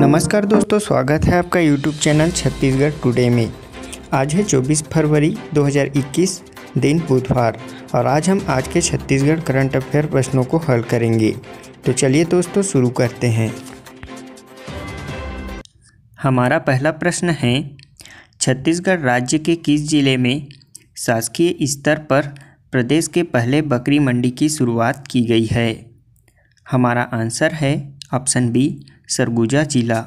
नमस्कार दोस्तों, स्वागत है आपका YouTube चैनल छत्तीसगढ़ टुडे में। आज है 24 फरवरी 2021, दिन बुधवार, और आज हम आज के छत्तीसगढ़ करंट अफेयर प्रश्नों को हल करेंगे। तो चलिए दोस्तों शुरू करते हैं। हमारा पहला प्रश्न है, छत्तीसगढ़ राज्य के किस जिले में शासकीय स्तर पर प्रदेश के पहले बकरी मंडी की शुरुआत की गई है? हमारा आंसर है ऑप्शन बी, सरगुजा जिला।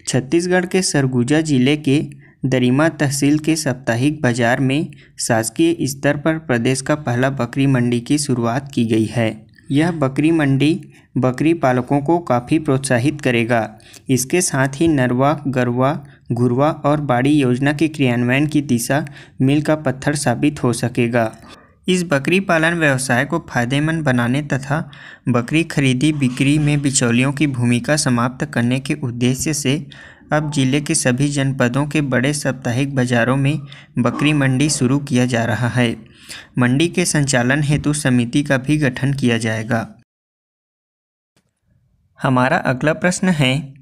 छत्तीसगढ़ के सरगुजा जिले के दरिमा तहसील के साप्ताहिक बाजार में शासकीय स्तर पर प्रदेश का पहला बकरी मंडी की शुरुआत की गई है। यह बकरी मंडी बकरी पालकों को काफ़ी प्रोत्साहित करेगा। इसके साथ ही नरवा, गरवा, घुरवा और बाड़ी योजना के क्रियान्वयन की दिशा मील का पत्थर साबित हो सकेगा। इस बकरी पालन व्यवसाय को फायदेमंद बनाने तथा बकरी खरीदी बिक्री में बिचौलियों की भूमिका समाप्त करने के उद्देश्य से अब जिले के सभी जनपदों के बड़े साप्ताहिक बाजारों में बकरी मंडी शुरू किया जा रहा है। मंडी के संचालन हेतु समिति का भी गठन किया जाएगा। हमारा अगला प्रश्न है,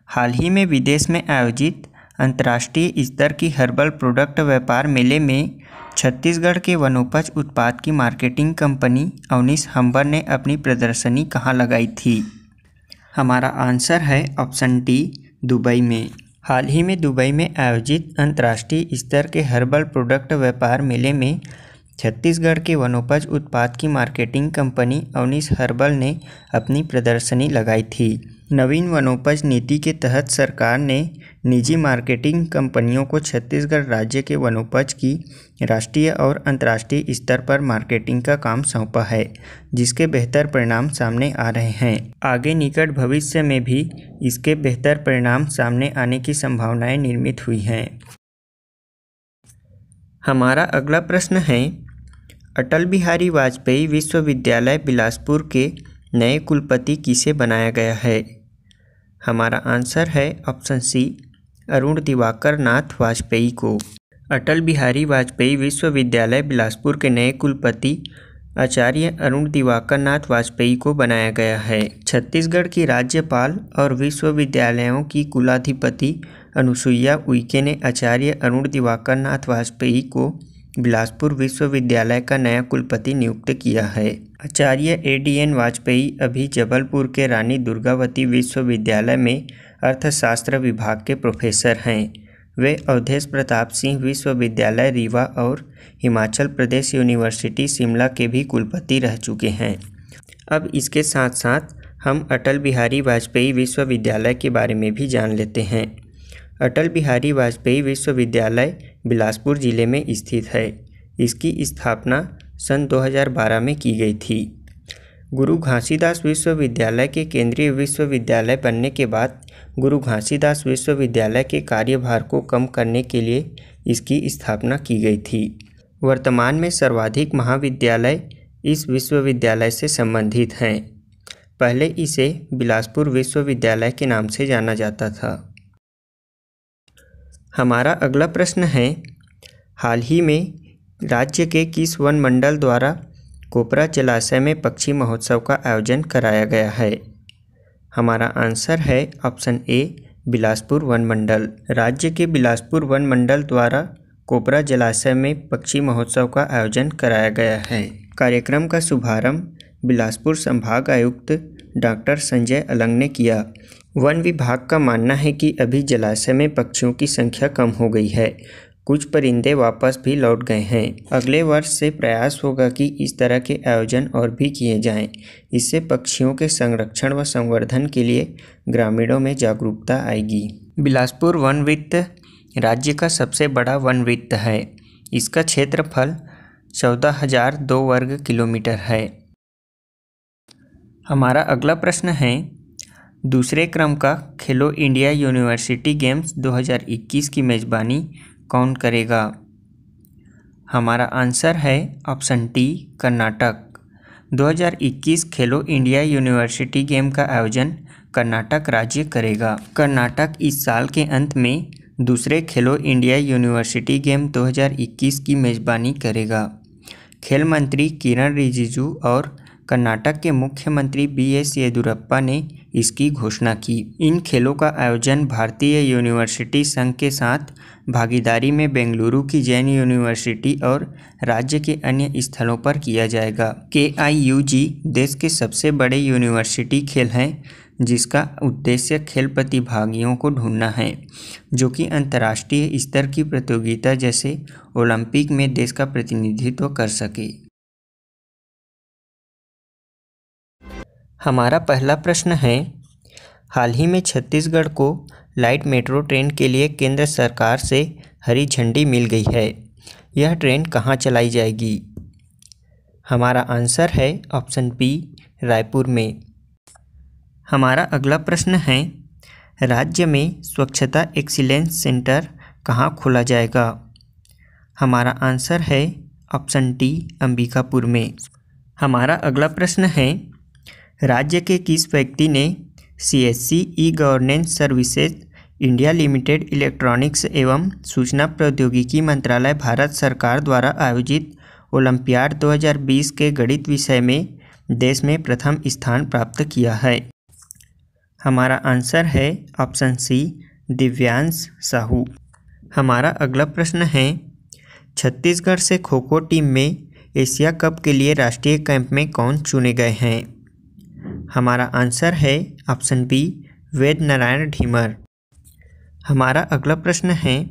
हाल ही में विदेश में आयोजित अंतर्राष्ट्रीय स्तर की हर्बल प्रोडक्ट व्यापार मेले में छत्तीसगढ़ के वनोपज उत्पाद की मार्केटिंग कंपनी अवनीश हम्बर ने अपनी प्रदर्शनी कहाँ लगाई थी? हमारा आंसर है ऑप्शन डी, दुबई में। हाल ही में दुबई में आयोजित अंतर्राष्ट्रीय स्तर के हर्बल प्रोडक्ट व्यापार मेले में छत्तीसगढ़ के वनोपज उत्पाद की मार्केटिंग कंपनी अवनीश हर्बल ने अपनी प्रदर्शनी लगाई थी। नवीन वनोपज नीति के तहत सरकार ने निजी मार्केटिंग कंपनियों को छत्तीसगढ़ राज्य के वनोपज की राष्ट्रीय और अंतर्राष्ट्रीय स्तर पर मार्केटिंग का काम सौंपा है, जिसके बेहतर परिणाम सामने आ रहे हैं। आगे निकट भविष्य में भी इसके बेहतर परिणाम सामने आने की संभावनाएं निर्मित हुई हैं। हमारा अगला प्रश्न है, अटल बिहारी वाजपेयी विश्वविद्यालय बिलासपुर के नए कुलपति किसे बनाया गया है? हमारा आंसर है ऑप्शन सी, अरुण दिवाकर नाथ वाजपेयी को। अटल बिहारी वाजपेयी विश्वविद्यालय बिलासपुर के नए कुलपति आचार्य अरुण दिवाकर नाथ वाजपेयी को बनाया गया है। छत्तीसगढ़ की राज्यपाल और विश्वविद्यालयों की कुलाधिपति अनुसुईया उइके ने आचार्य अरुण दिवाकर नाथ वाजपेयी को बिलासपुर विश्वविद्यालय का नया कुलपति नियुक्त किया है। आचार्य ADN वाजपेयी अभी जबलपुर के रानी दुर्गावती विश्वविद्यालय में अर्थशास्त्र विभाग के प्रोफेसर हैं। वे अवधेश प्रताप सिंह विश्वविद्यालय रीवा और हिमाचल प्रदेश यूनिवर्सिटी शिमला के भी कुलपति रह चुके हैं। अब इसके साथ साथ हम अटल बिहारी वाजपेयी विश्वविद्यालय के बारे में भी जान लेते हैं। अटल बिहारी वाजपेयी विश्वविद्यालय बिलासपुर जिले में स्थित है। इसकी स्थापना सन 2012 में की गई थी। गुरु घासीदास विश्वविद्यालय के केंद्रीय विश्वविद्यालय बनने के बाद गुरु घासीदास विश्वविद्यालय के कार्यभार को कम करने के लिए इसकी स्थापना की गई थी। वर्तमान में सर्वाधिक महाविद्यालय इस विश्वविद्यालय से संबंधित हैं। पहले इसे बिलासपुर विश्वविद्यालय के नाम से जाना जाता था। हमारा अगला प्रश्न है, हाल ही में राज्य के किस वन मंडल द्वारा कोपरा जलाशय में पक्षी महोत्सव का आयोजन कराया गया है? हमारा आंसर है ऑप्शन ए, बिलासपुर वन मंडल। राज्य के बिलासपुर वन मंडल द्वारा कोपरा जलाशय में पक्षी महोत्सव का आयोजन कराया गया है। कार्यक्रम का शुभारंभ बिलासपुर संभाग आयुक्त डॉक्टर संजय अलंग ने किया। वन विभाग का मानना है कि अभी जलाशय में पक्षियों की संख्या कम हो गई है। कुछ परिंदे वापस भी लौट गए हैं। अगले वर्ष से प्रयास होगा कि इस तरह के आयोजन और भी किए जाएं। इससे पक्षियों के संरक्षण व संवर्धन के लिए ग्रामीणों में जागरूकता आएगी। बिलासपुर वन वृत्त राज्य का सबसे बड़ा वन वृत्त है। इसका क्षेत्रफल 14,002 वर्ग किलोमीटर है। हमारा अगला प्रश्न है, दूसरे क्रम का खेलो इंडिया यूनिवर्सिटी गेम्स 2021 की मेज़बानी कौन करेगा? हमारा आंसर है ऑप्शन टी, कर्नाटक। 2021 खेलो इंडिया यूनिवर्सिटी गेम का आयोजन कर्नाटक राज्य करेगा। कर्नाटक इस साल के अंत में दूसरे खेलो इंडिया यूनिवर्सिटी गेम 2021 की मेज़बानी करेगा। खेल मंत्री किरण रिजिजू और कर्नाटक के मुख्यमंत्री BS येदियुरप्पा ने इसकी घोषणा की। इन खेलों का आयोजन भारतीय यूनिवर्सिटी संघ के साथ भागीदारी में बेंगलुरु की जैन यूनिवर्सिटी और राज्य के अन्य स्थलों पर किया जाएगा। KIUG देश के सबसे बड़े यूनिवर्सिटी खेल हैं, जिसका उद्देश्य खेल प्रतिभागियों को ढूंढना है जो कि अंतर्राष्ट्रीय स्तर की प्रतियोगिता जैसे ओलंपिक में देश का प्रतिनिधित्व कर सके। हमारा पहला प्रश्न है, हाल ही में छत्तीसगढ़ को लाइट मेट्रो ट्रेन के लिए केंद्र सरकार से हरी झंडी मिल गई है। यह ट्रेन कहाँ चलाई जाएगी? हमारा आंसर है ऑप्शन बी, रायपुर में। हमारा अगला प्रश्न है, राज्य में स्वच्छता एक्सीलेंस सेंटर कहाँ खोला जाएगा? हमारा आंसर है ऑप्शन डी, अंबिकापुर में। हमारा अगला प्रश्न है, राज्य के किस व्यक्ति ने CSC e-governance services India limited electronics एवं सूचना प्रौद्योगिकी मंत्रालय भारत सरकार द्वारा आयोजित ओलंपियाड 2020 के गणित विषय में देश में प्रथम स्थान प्राप्त किया है? हमारा आंसर है ऑप्शन सी, दिव्यांश साहू। हमारा अगला प्रश्न है, छत्तीसगढ़ से खो खो टीम में एशिया कप के लिए राष्ट्रीय कैंप में कौन चुने गए हैं? हमारा आंसर है ऑप्शन बी, वेद नारायण ढीमर। हमारा अगला प्रश्न है,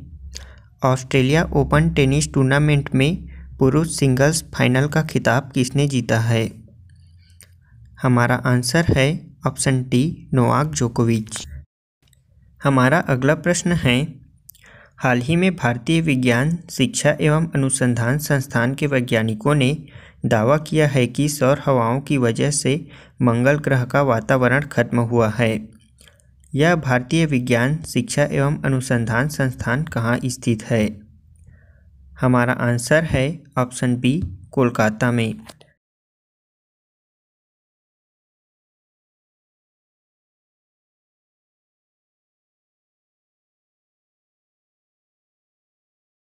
ऑस्ट्रेलिया ओपन टेनिस टूर्नामेंट में पुरुष सिंगल्स फाइनल का खिताब किसने जीता है? हमारा आंसर है ऑप्शन डी, नोवाक जोकोविच। हमारा अगला प्रश्न है, हाल ही में भारतीय विज्ञान शिक्षा एवं अनुसंधान संस्थान के वैज्ञानिकों ने दावा किया है कि सौर हवाओं की वजह से मंगल ग्रह का वातावरण खत्म हुआ है। यह भारतीय विज्ञान शिक्षा एवं अनुसंधान संस्थान कहाँ स्थित है? हमारा आंसर है ऑप्शन बी, कोलकाता में।